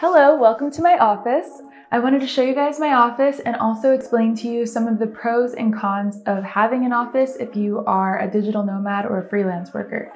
Hello, welcome to my office. I wanted to show you guys my office and also explain to you some of the pros and cons of having an office if you are a digital nomad or a freelance worker.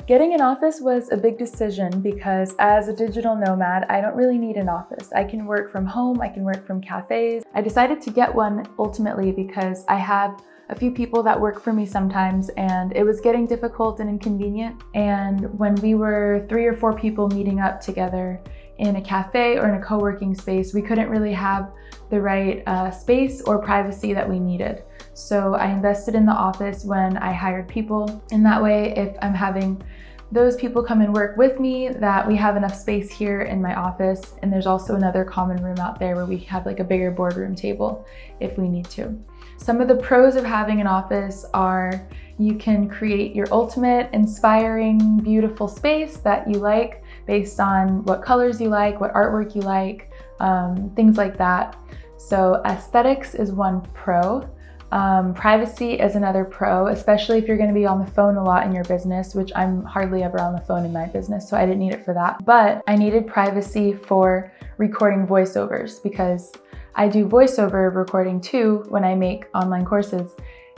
Getting an office was a big decision because as a digital nomad, I don't really need an office. I can work from home, I can work from cafes. I decided to get one ultimately because I have a few people that work for me sometimes and it was getting difficult and inconvenient. And when we were 3 or 4 people meeting up together in a cafe or in a co-working space, we couldn't really have the right space or privacy that we needed. So I invested in the office when I hired people. In that way, if I'm having those people come and work with me, that we have enough space here in my office. And there's also another common room out there where we have like a bigger boardroom table if we need to. Some of the pros of having an office are you can create your ultimate inspiring, beautiful space that you like based on what colors you like, what artwork you like, things like that. So aesthetics is one pro. Privacy is another pro, especially if you're going to be on the phone a lot in your business, which I'm hardly ever on the phone in my business, so I didn't need it for that. But I needed privacy for recording voiceovers because I do voiceover recording too when I make online courses.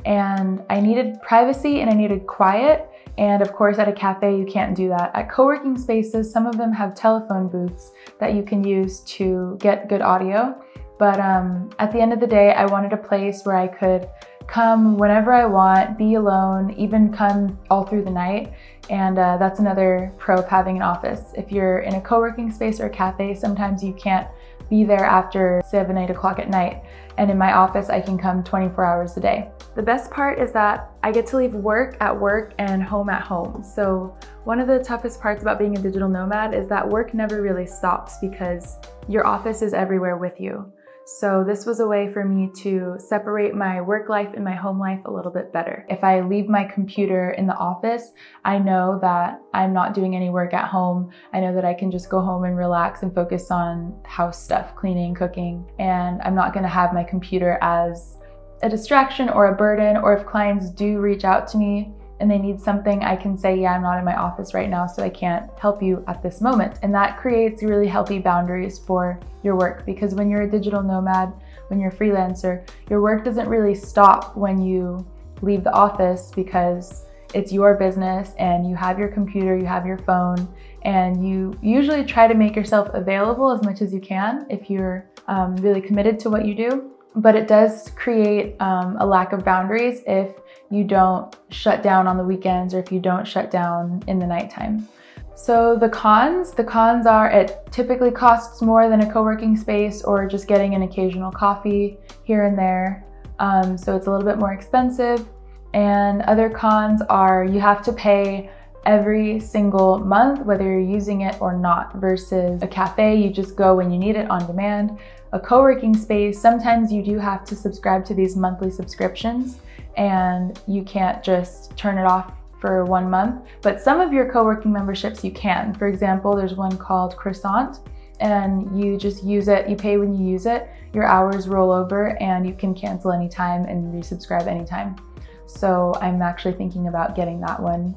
And I needed privacy and I needed quiet. And of course, at a cafe, you can't do that. At co-working spaces, some of them have telephone booths that you can use to get good audio. But at the end of the day, I wanted a place where I could come whenever I want, be alone, even come all through the night. And that's another pro of having an office. If you're in a co-working space or a cafe, sometimes you can't be there after 7, 8 o'clock at night. And in my office, I can come 24 hours a day. The best part is that I get to leave work at work and home at home. So one of the toughest parts about being a digital nomad is that work never really stops because your office is everywhere with you. So this was a way for me to separate my work life and my home life a little bit better. If I leave my computer in the office, I know that I'm not doing any work at home. I know that I can just go home and relax and focus on house stuff, cleaning, cooking, and I'm not gonna have my computer as a distraction or a burden, or if clients do reach out to me and they need something, I can say, yeah, I'm not in my office right now, so I can't help you at this moment. And that creates really healthy boundaries for your work, because when you're a digital nomad, when you're a freelancer, your work doesn't really stop when you leave the office because it's your business and you have your computer, you have your phone, and you usually try to make yourself available as much as you can if you're really committed to what you do. But it does create a lack of boundaries if you don't shut down on the weekends or if you don't shut down in the nighttime. So the cons are it typically costs more than a co-working space or just getting an occasional coffee here and there. So it's a little bit more expensive. And other cons are you have to pay every single month, whether you're using it or not, versus a cafe, you just go when you need it on demand. A co-working space, sometimes you do have to subscribe to these monthly subscriptions and you can't just turn it off for 1 month, but some of your co-working memberships you can. For example, there's one called Croissant and you just use it, you pay when you use it, your hours roll over and you can cancel anytime and resubscribe anytime. So I'm actually thinking about getting that one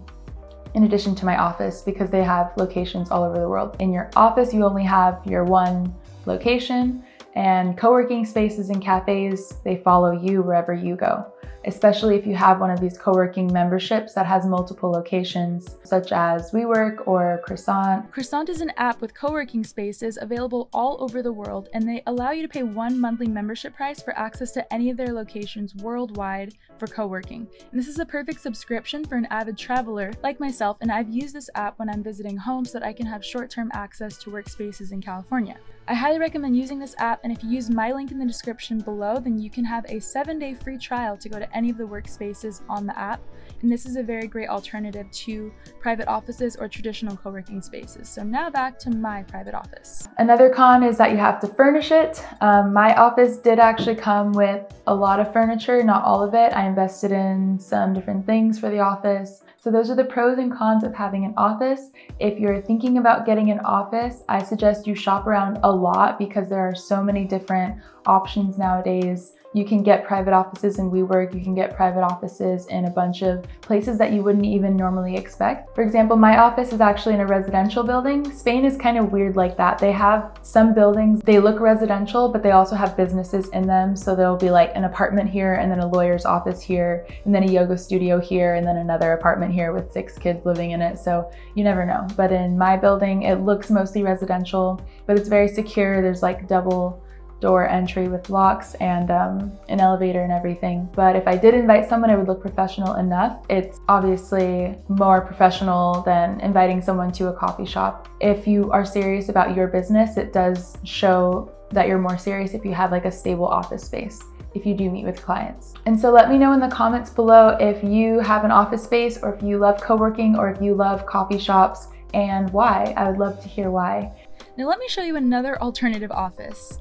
in addition to my office because they have locations all over the world. In your office, you only have your one location, and co-working spaces and cafes, they follow you wherever you go. especially if you have one of these co-working memberships that has multiple locations, such as WeWork or Croissant. Croissant is an app with co-working spaces available all over the world, and they allow you to pay one monthly membership price for access to any of their locations worldwide for co-working. And this is a perfect subscription for an avid traveler like myself, and I've used this app when I'm visiting homes so that I can have short-term access to workspaces in California. I highly recommend using this app, and if you use my link in the description below, then you can have a 7-day free trial to go to any of the workspaces on the app. And this is a very great alternative to private offices or traditional co-working spaces. So now back to my private office. Another con is that you have to furnish it. My office did actually come with a lot of furniture, not all of it. I invested in some different things for the office. So those are the pros and cons of having an office. If you're thinking about getting an office, I suggest you shop around a lot because there are so many different options nowadays. You can get private offices in WeWork, you can get private offices in a bunch of places that you wouldn't even normally expect. For example, my office is actually in a residential building. Spain is kind of weird like that. They have some buildings, they look residential, but they also have businesses in them. So there'll be like an apartment here and then a lawyer's office here, and then a yoga studio here, and then another apartment here with 6 kids living in it. So you never know. But in my building, it looks mostly residential, but it's very secure. There's like double door entry with locks and an elevator and everything. But if I did invite someone, it would look professional enough. It's obviously more professional than inviting someone to a coffee shop. If you are serious about your business, it does show that you're more serious if you have like a stable office space, if you do meet with clients. And so let me know in the comments below if you have an office space, or if you love co-working, or if you love coffee shops, and why. I would love to hear why. Now let me show you another alternative office.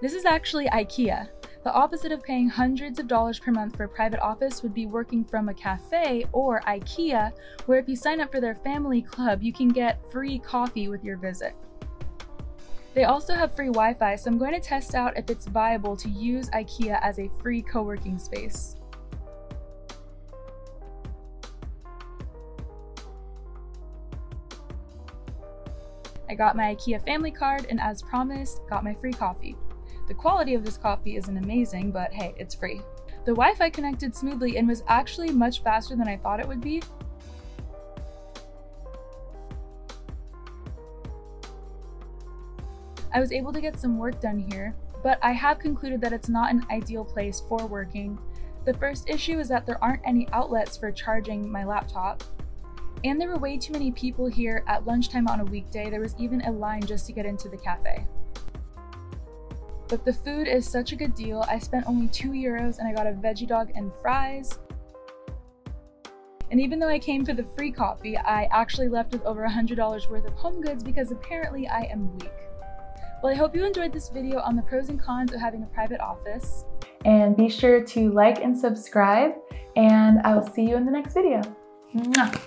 This is actually IKEA. The opposite of paying hundreds of dollars per month for a private office would be working from a cafe or IKEA, where if you sign up for their family club, you can get free coffee with your visit. They also have free Wi-Fi, so I'm going to test out if it's viable to use IKEA as a free co-working space. I got my IKEA family card, and as promised, got my free coffee. The quality of this coffee isn't amazing, but hey, it's free. The Wi-Fi connected smoothly and was actually much faster than I thought it would be. I was able to get some work done here, but I have concluded that it's not an ideal place for working. The first issue is that there aren't any outlets for charging my laptop, and there were way too many people here at lunchtime on a weekday. There was even a line just to get into the cafe. But the food is such a good deal. I spent only €2 and I got a veggie dog and fries. And even though I came for the free coffee, I actually left with over $100 worth of home goods because apparently I am weak. Well, I hope you enjoyed this video on the pros and cons of having a private office. And be sure to like and subscribe, and I will see you in the next video. Mwah.